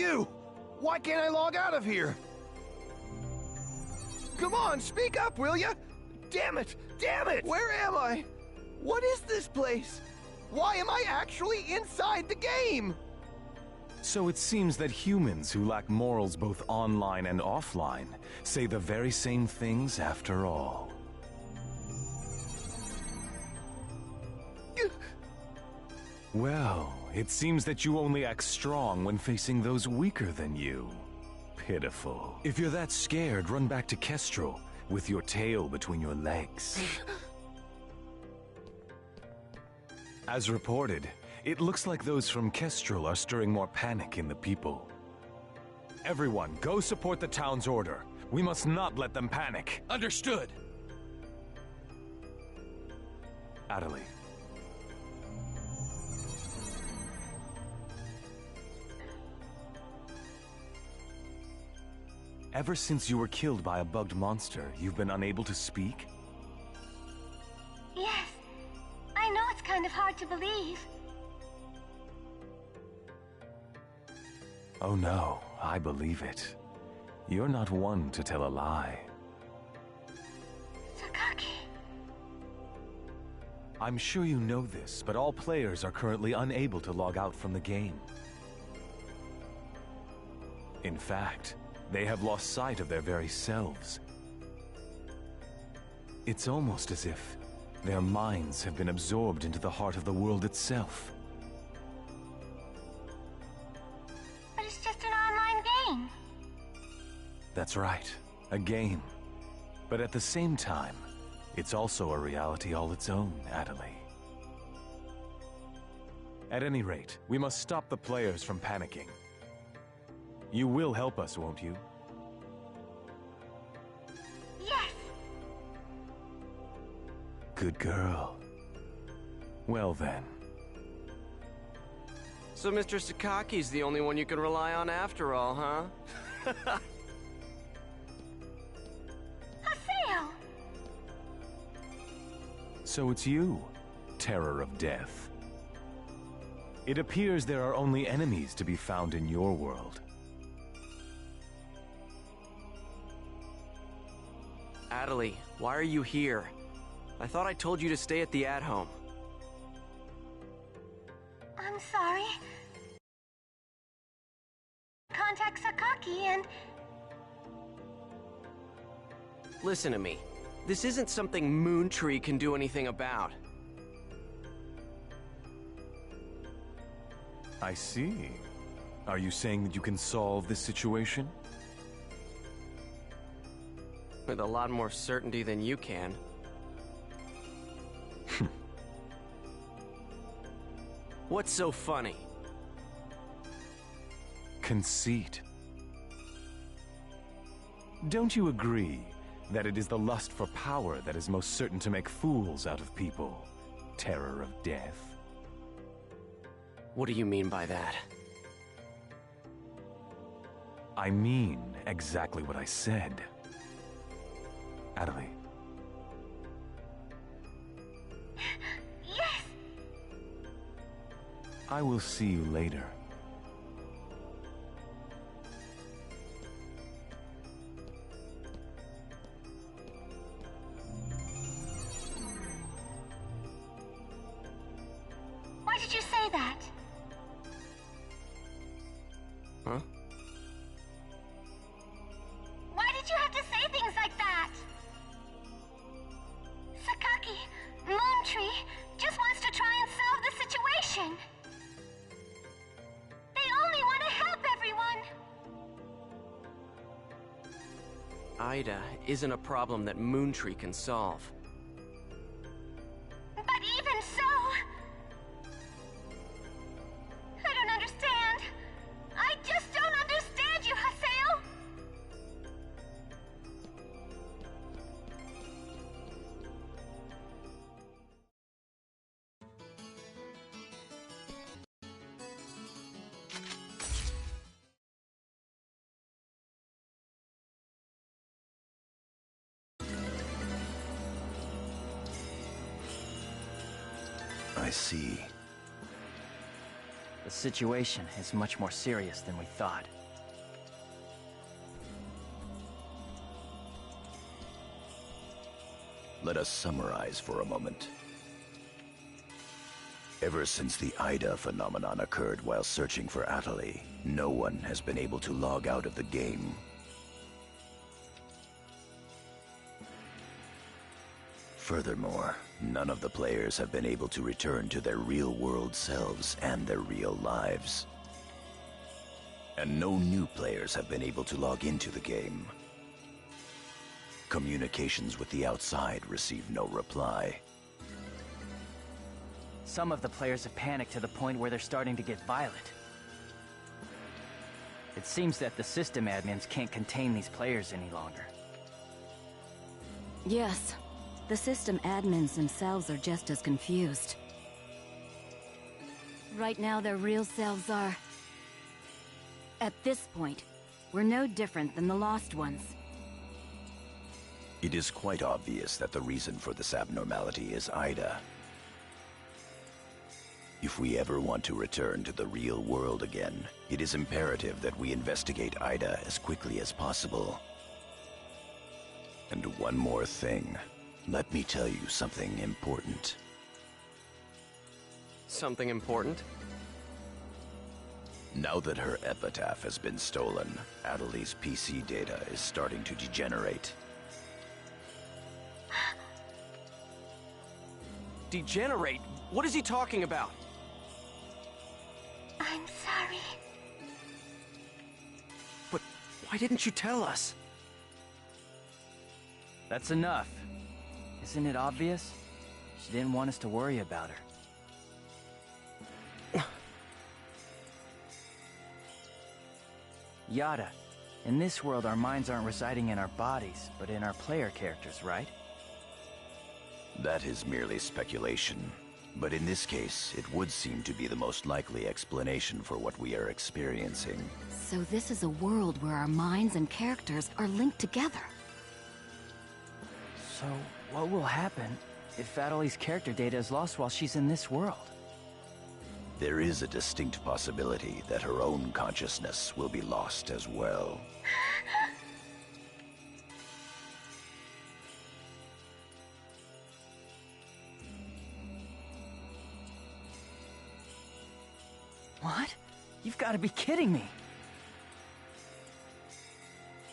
you? Why can't I log out of here? Come on, speak up, will ya? Damn it! Damn it! Where am I? What is this place? Why am I actually inside the game? So it seems that humans who lack morals both online and offline say the very same things after all. Well, it seems that you only act strong when facing those weaker than you. Pitiful. If you're that scared, run back to Kestrel with your tail between your legs. As reported, it looks like those from Kestrel are stirring more panic in the people. Everyone, go support the town's order. We must not let them panic. Understood. Adelie. Ever since you were killed by a bugged monster, you've been unable to speak? Yes. I know it's kind of hard to believe. Oh no, I believe it. You're not one to tell a lie. Sakaki. I'm sure you know this, but all players are currently unable to log out from the game. In fact, they have lost sight of their very selves. It's almost as if their minds have been absorbed into the heart of the world itself. But it's just an online game. That's right, a game. But at the same time, it's also a reality all its own, Adelie. At any rate, we must stop the players from panicking. You will help us, won't you? Yes. Good girl. Well then. So Mr. Sakaki's the only one you can rely on after all, huh? Haseo! So it's you, Terror of Death. It appears there are only enemies to be found in your world. Adelie, why are you here? I thought I told you to stay at the at-home. I'm sorry. Contact Sakaki and... Listen to me. This isn't something Moontree can do anything about. I see. Are you saying that you can solve this situation? With a lot more certainty than you can. What's so funny? Conceit. Don't you agree that it is the lust for power that is most certain to make fools out of people? Terror of Death. What do you mean by that? I mean exactly what I said. Adelie. Yes! I will see you later. Why did you say that? Huh? Why did you have to say things like that? Sakaki, Moontree, just wants to try and solve the situation. They only want to help everyone. Ida isn't a problem that Moontree can solve. But even so... I don't understand. I just don't understand you, Haseo! I see. The The situation is much more serious than we thought. Let us summarize for a moment. Ever since the Ida phenomenon occurred while searching for Atali, no one has been able to log out of the game. Furthermore, none of the players have been able to return to their real-world selves and their real lives. And no new players have been able to log into the game. Communications with the outside receive no reply. Some of the players have panicked to the point where they're starting to get violent. It seems that the system admins can't contain these players any longer. Yes, the system admins themselves are just as confused. Right now, their real selves are... At this point, we're no different than the Lost Ones. It is quite obvious that the reason for this abnormality is Ida. If we ever want to return to the real world again, it is imperative that we investigate Ida as quickly as possible. And one more thing. Let me tell you something important. Something important? Now that her epitaph has been stolen, Atali's PC data is starting to degenerate. Degenerate? What is he talking about? I'm sorry. But why didn't you tell us? That's enough. Isn't it obvious? She didn't want us to worry about her. Yada, in this world our minds aren't residing in our bodies, but in our player characters, right? That is merely speculation. But in this case, it would seem to be the most likely explanation for what we are experiencing. So this is a world where our minds and characters are linked together. So, what will happen if Atali's character data is lost while she's in this world? There is a distinct possibility that her own consciousness will be lost as well. What? You've got to be kidding me!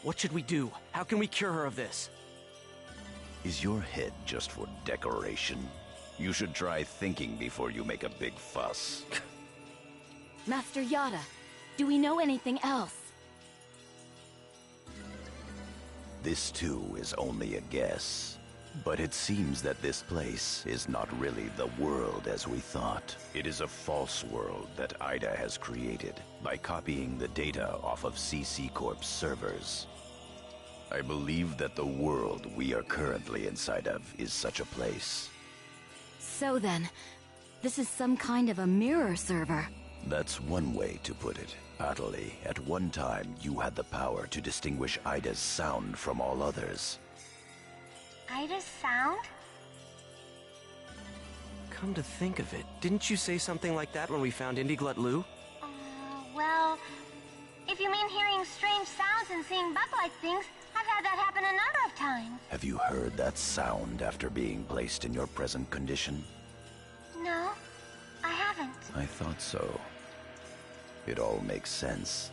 What should we do? How can we cure her of this? Is your head just for decoration? You should try thinking before you make a big fuss. Master Yada, do we know anything else? This too is only a guess. But it seems that this place is not really the world as we thought. It is a false world that Ida has created by copying the data off of CC Corp's servers. I believe that the world we are currently inside of is such a place. So then, this is some kind of a mirror server. That's one way to put it. Atali, at one time you had the power to distinguish Ida's sound from all others. Ida's sound? Come to think of it, didn't you say something like that when we found Indiglut Lu? Well, if you mean hearing strange sounds and seeing bug-like things, I've had that happen a number of times. Have you heard that sound after being placed in your present condition? No, I haven't. I thought so. It all makes sense.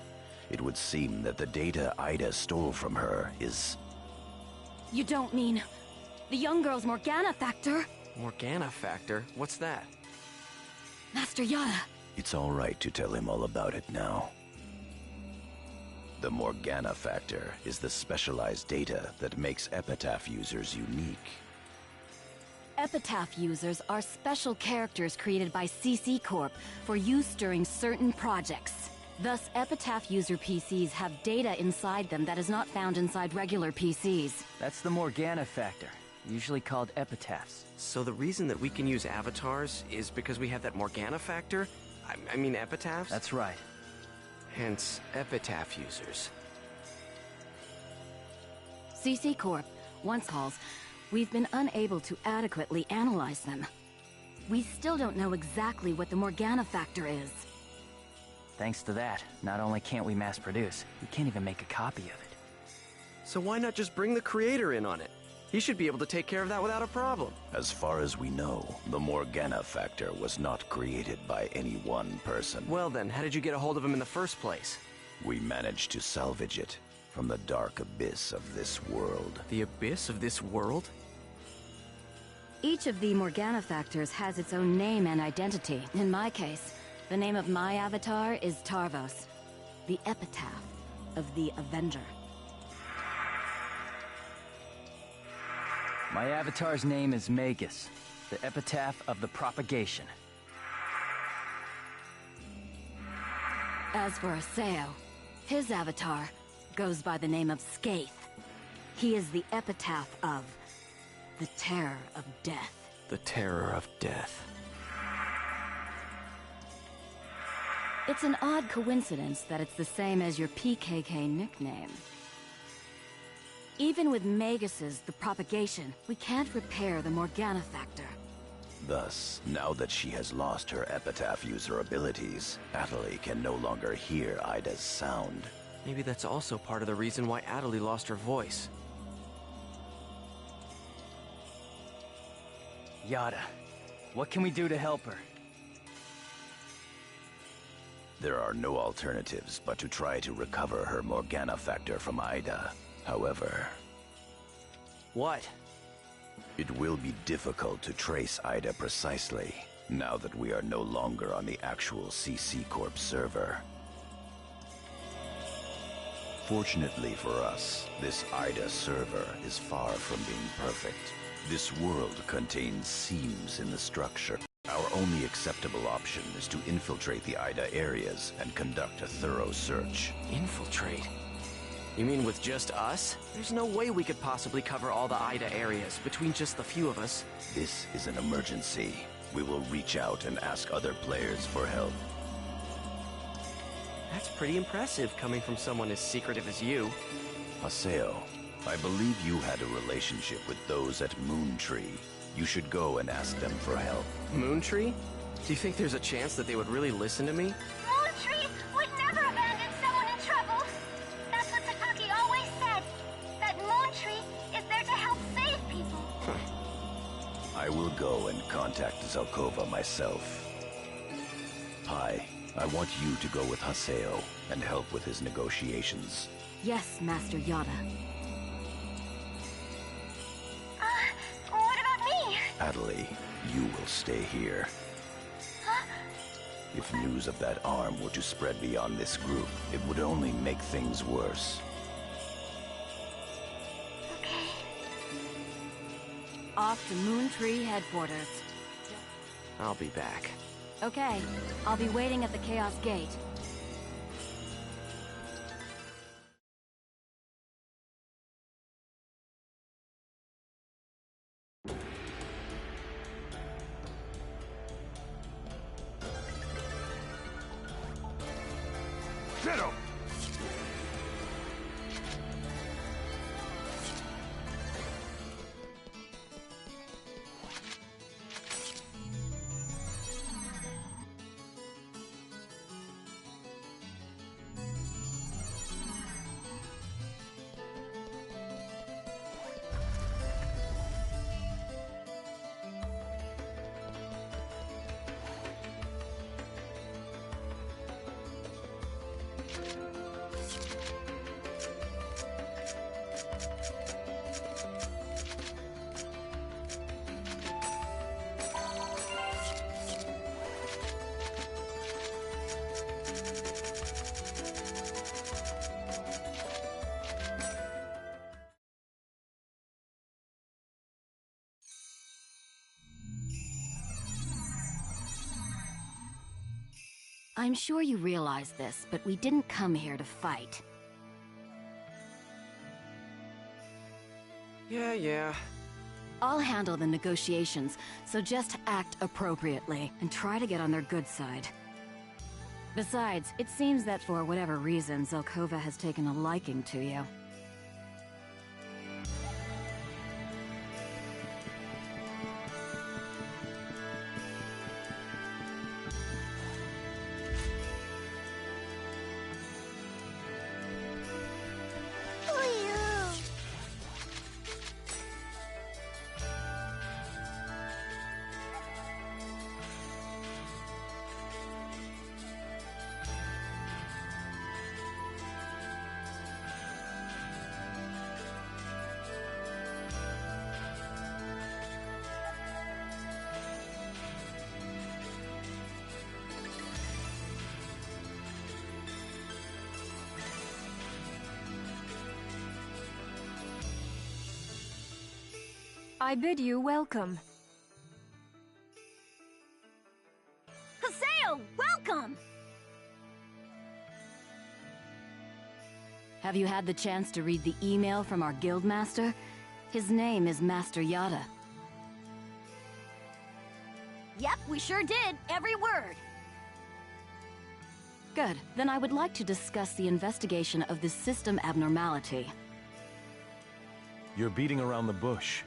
It would seem that the data Ida stole from her is... You don't mean... the young girl's Morgana factor? Morgana factor? What's that? Master Yada. It's all right to tell him all about it now. The Morgana factor is the specialized data that makes Epitaph users unique. Epitaph users are special characters created by CC Corp for use during certain projects. Thus, Epitaph user PCs have data inside them that is not found inside regular PCs. That's the Morgana factor, usually called epitaphs. So the reason that we can use avatars is because we have that Morgana factor? I mean epitaphs? That's right. Hence, epitaph users. CC Corp once calls, we've been unable to adequately analyze them. We still don't know exactly what the Morgana factor is. Thanks to that, not only can't we mass produce, we can't even make a copy of it. So why not just bring the creator in on it? He should be able to take care of that without a problem. As far as we know, the Morgana factor was not created by any one person. Well then, how did you get a hold of him in the first place? We managed to salvage it from the dark abyss of this world. The abyss of this world? Each of the Morgana factors has its own name and identity. In my case, the name of my avatar is Tarvos, the epitaph of the Avenger. My avatar's name is Magus, the epitaph of the propagation. As for Aseo, his avatar goes by the name of Skaith. He is the epitaph of the terror of death. The terror of death. It's an odd coincidence that it's the same as your PKK nickname. Even with Magus's The Propagation, we can't repair the Morgana factor. Thus, now that she has lost her epitaph user abilities, Atali can no longer hear Ida's sound. Maybe that's also part of the reason why Atali lost her voice. Yada, what can we do to help her? There are no alternatives but to try to recover her Morgana factor from Ida. However... What? It will be difficult to trace Ida precisely, now that we are no longer on the actual CC Corp server. Fortunately for us, this Ida server is far from being perfect. This world contains seams in the structure. Our only acceptable option is to infiltrate the Ida areas and conduct a thorough search. Infiltrate? You mean with just us? There's no way we could possibly cover all the Ida areas between just the few of us. This is an emergency. We will reach out and ask other players for help. That's pretty impressive coming from someone as secretive as you. Haseo, I believe you had a relationship with those at Moontree. You should go and ask them for help. Moontree? Do you think there's a chance that they would really listen to me? Moontree would never abandon someone in trouble. That's what Sataki always said. That Moontree is there to help save people. I will go and contact Zelkova myself. Hi, I want you to go with Haseo and help with his negotiations. Yes, Master Yada. What about me? Atali, you will stay here. Huh? If news of that arm were to spread beyond this group, it would only make things worse. Okay. Off to Moontree headquarters. I'll be back. Okay, I'll be waiting at the Chaos Gate. Zero! I'm sure you realize this, but we didn't come here to fight. Yeah. I'll handle the negotiations, so just act appropriately and try to get on their good side. Besides, it seems that for whatever reason, Zelkova has taken a liking to you. I bid you welcome. Haseo, welcome! Have you had the chance to read the email from our guildmaster? His name is Master Yada. Yep, we sure did. Every word. Good. Then I would like to discuss the investigation of this system abnormality. You're beating around the bush.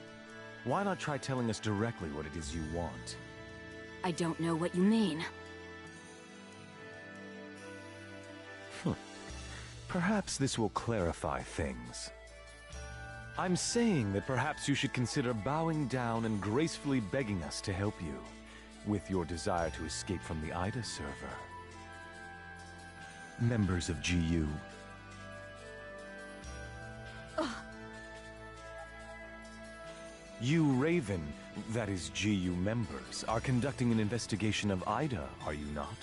Why not try telling us directly what it is you want? I don't know what you mean. Perhaps this will clarify things. I'm saying that perhaps you should consider bowing down and gracefully begging us to help you with your desire to escape from the Ida server. Members of GU. You Raven, that is GU members, are conducting an investigation of Ida, are you not?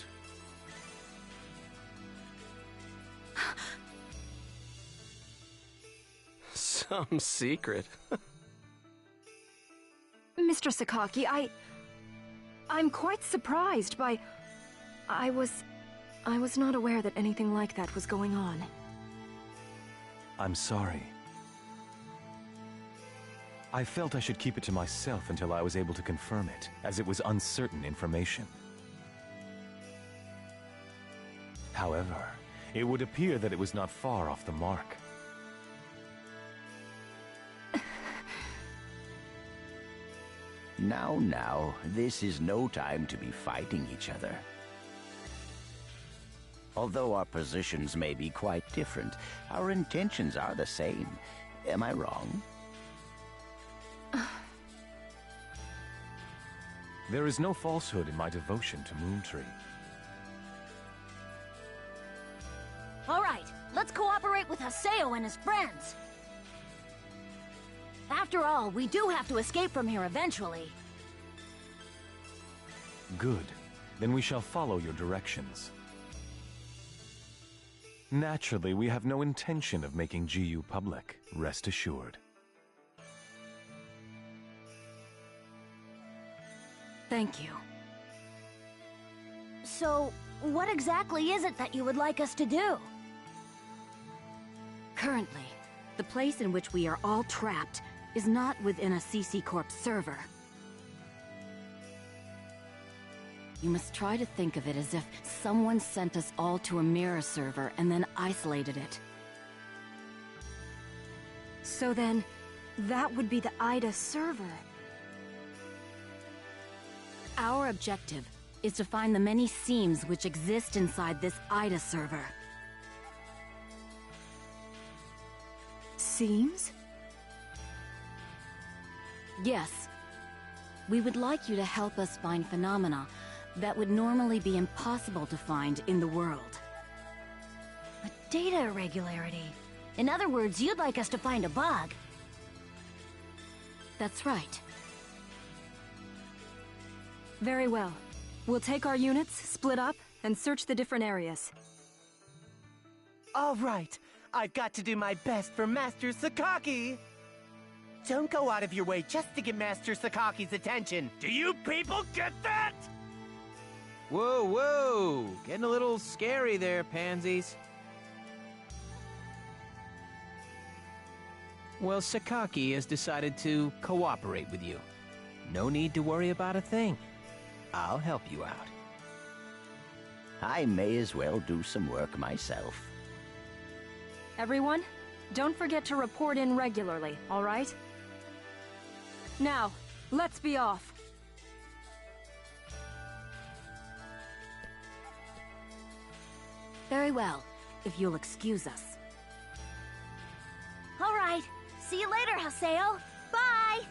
Some secret. Mr. Sakaki, I'm quite surprised by... I was not aware that anything like that was going on. I'm sorry. I felt I should keep it to myself until I was able to confirm it, as it was uncertain information. However, it would appear that it was not far off the mark. Now, this is no time to be fighting each other. Although our positions may be quite different, our intentions are the same. Am I wrong? There is no falsehood in my devotion to Moontree. All right, let's cooperate with Haseo and his friends. After all, we do have to escape from here eventually. Good. Then we shall follow your directions. Naturally, we have no intention of making GU public, rest assured. Thank you. So, what exactly is it that you would like us to do? Currently, the place in which we are all trapped is not within a CC Corp server. You must try to think of it as if someone sent us all to a mirror server and then isolated it. So then, that would be the Ida server. Our objective is to find the many seams which exist inside this Ida server. Seams? Yes. We would like you to help us find phenomena that would normally be impossible to find in the world. A data irregularity. In other words, you'd like us to find a bug. That's right. Very well. We'll take our units, split up, and search the different areas. All right, I've got to do my best for Master Sakaki. Don't go out of your way just to get Master Sakaki's attention. Do you people get that? Whoa, whoa! Getting a little scary there, pansies. Well, Sakaki has decided to cooperate with you. No need to worry about a thing. I'll help you out. I may as well do some work myself. Everyone, don't forget to report in regularly, all right? Now, let's be off. Very well, if you'll excuse us. All right, see you later, Haseo. Bye!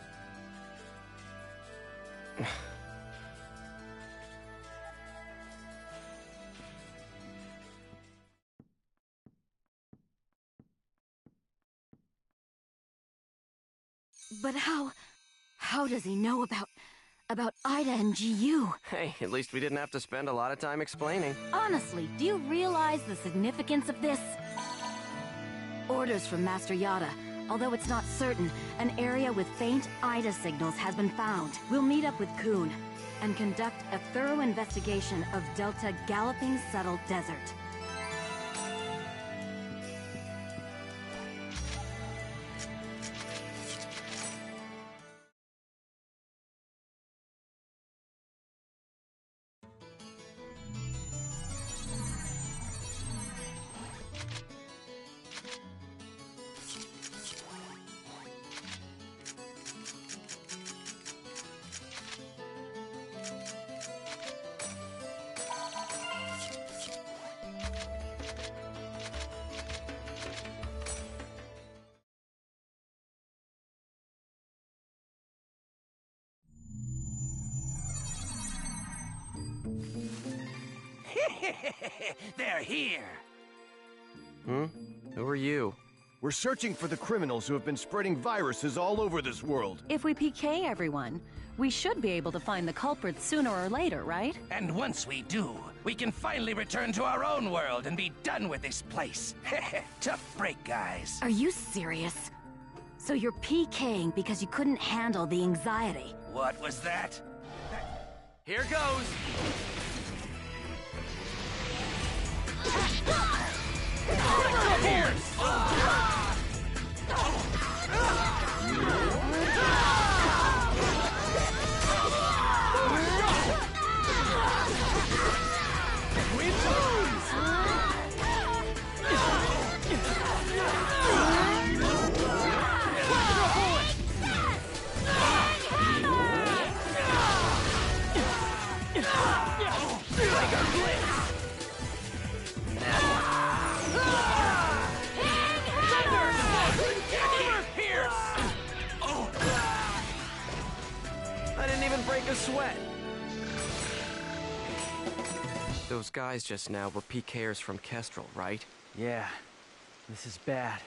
But how does he know about Ida and GU? Hey, at least we didn't have to spend a lot of time explaining. Honestly, do you realize the significance of this? Orders from Master Yada Although it's not certain, an area with faint Ida signals has been found. We'll meet up with Kuhn and conduct a thorough investigation of Delta Galloping Settled Desert. They're here! Hmm? Who are you? We're searching for the criminals who have been spreading viruses all over this world. If we PK everyone, we should be able to find the culprits sooner or later, right? And once we do, we can finally return to our own world and be done with this place. Tough break, guys. Are you serious? So you're PKing because you couldn't handle the anxiety? What was that? Here goes! I didn't even break a sweat. Those guys just now were PKers from Kestrel, right? Yeah, this is bad.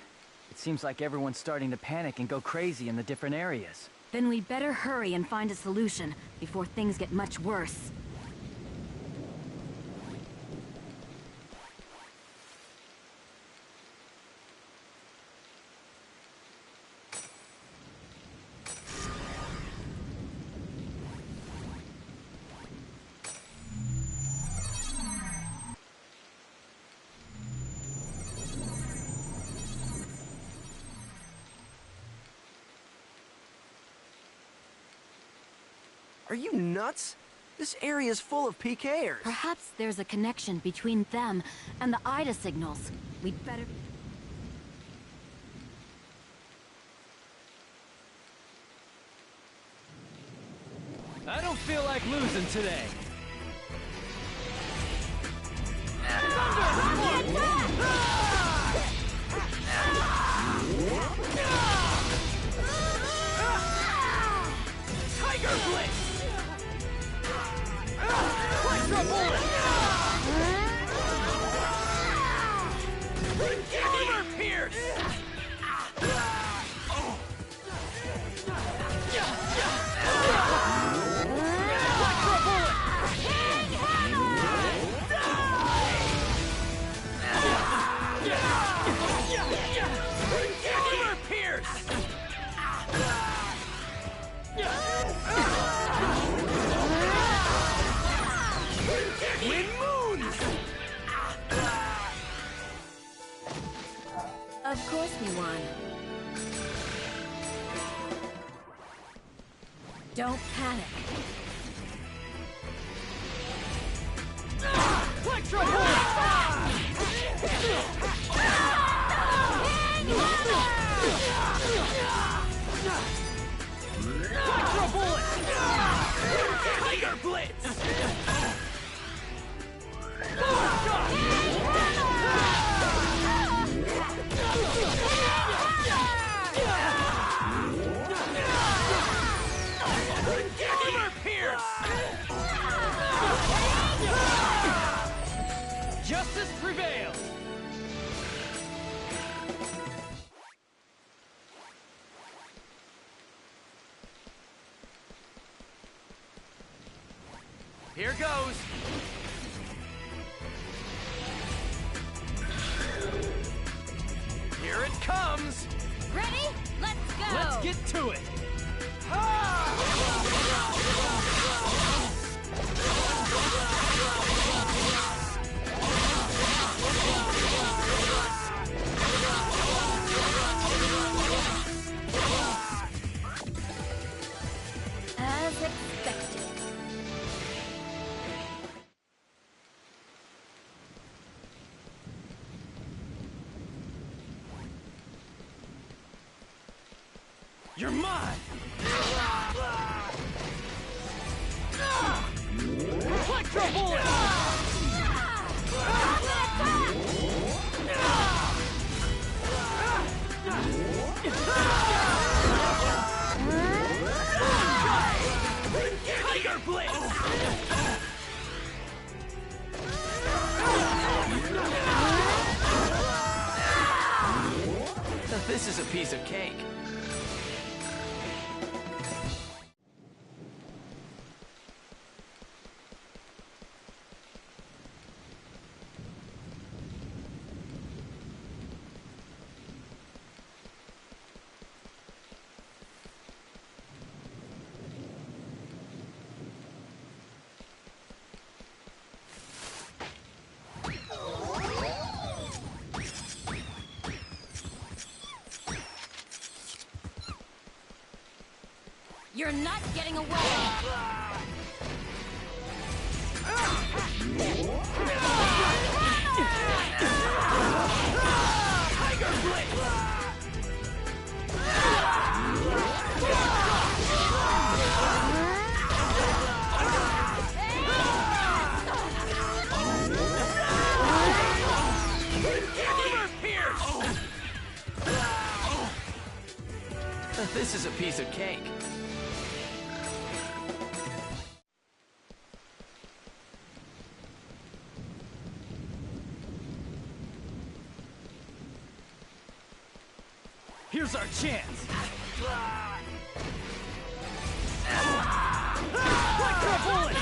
It seems like everyone's starting to panic and go crazy in the different areas. Then we'd better hurry and find a solution before things get much worse. Are you nuts? This area is full of PKers. Perhaps there's a connection between them and the Ida signals. We'd better... I don't feel like losing today. Tiger Blitz! Electro Bullet! Armor Pierce! Electro Bullet! Armor Pierce! Wind Moons! Of course we won. Don't panic. Electro Bullet! Electro Bullet! Tiger Blitz! Armor Pierce! Justice prevails! Here goes! Here it comes! Ready? Let's get to it! As expected. You're mine! Electro bullet! Tiger blade! This is a piece of cake. You're not getting away! Tiger blade! This is a piece of cake. Here's our chance! Electro bullet!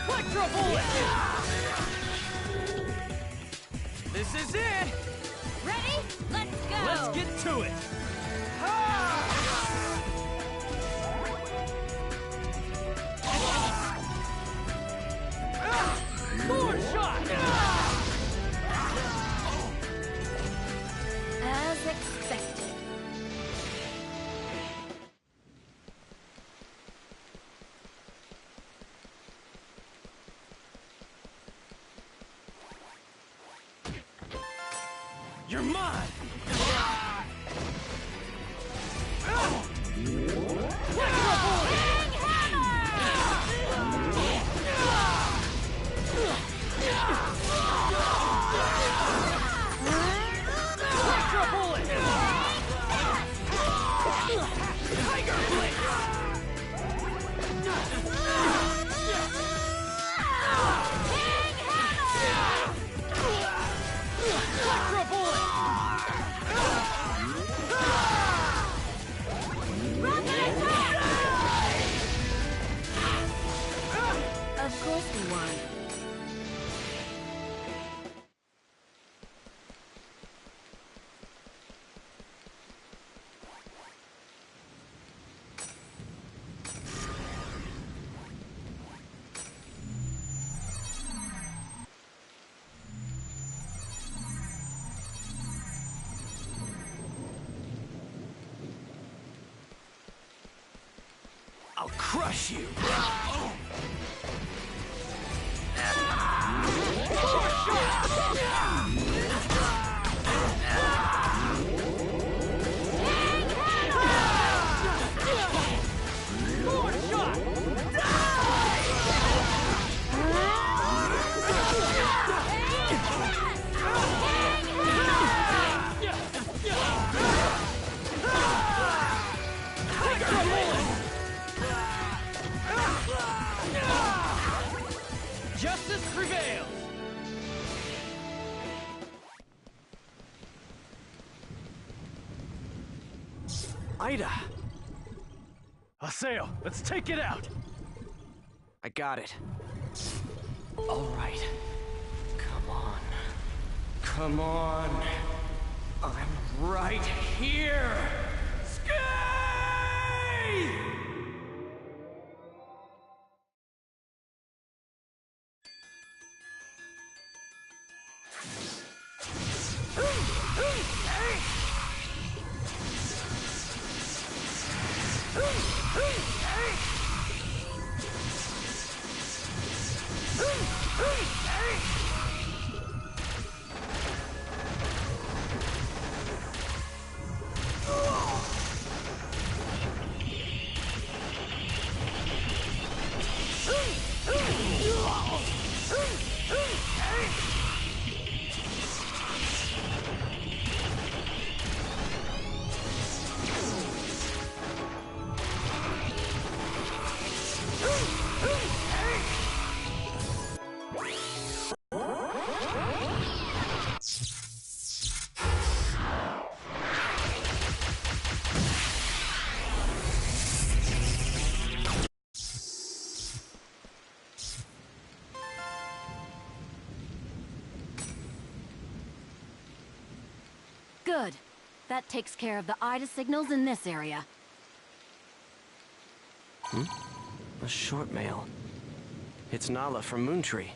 Electro bullet! This is it! Ready? Let's go! Let's get to it! More shot! As expected. You're mine! Electro bullet! Electro bullet! Tiger blade! Electro bullet! Of course we won. I'll crush you! Justice prevails! Ida! Aseo, let's take it out! I got it. All right. Come on. Come on. I'm right here! Skate! Good. That takes care of the Ida signals in this area. A short mail. It's Nala from Moontree.